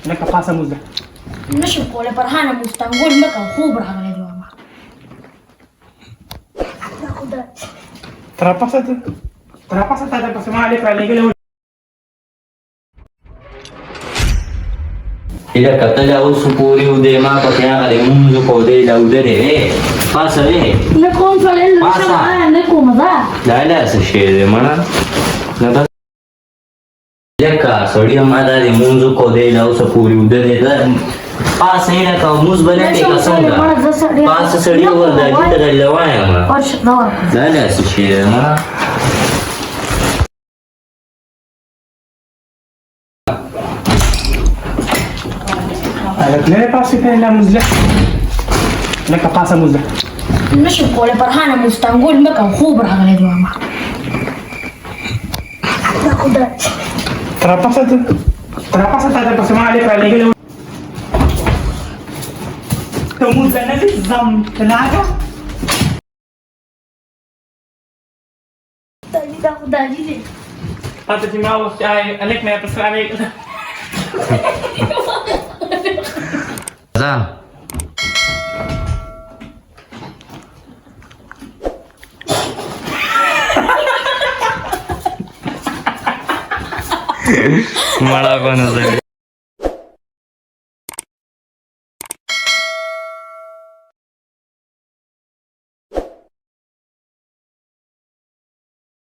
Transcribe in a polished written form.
لك pasa muzda. نشوف ولا فرحانة مستنقول مكة وخوبر على اليوم. Trapasa tata pasa male para legal. إذا كنت جاوز سكوري وديما كتيا على منذ كودي لودري pasa نكون فلين Pasa. نكون ذا. لا سشيء mana نبى جاكا سوري हमारा रे منذ كودي لو سكوري ودري ده pasa هنا كموز بنا كساندا pasa سوري ولا جيت للوايا ما ورش دور. لا سشيء mana لك pasa كده muzda. لك pasa muzda. نشوف ولا فرحانة مستنقول مكة وخوبر على اليوم. Trapasa tata pasa male para legal. Muzda na zam talaga. داجي Tata ti mau ay alek na pasa alek. ذا malah kono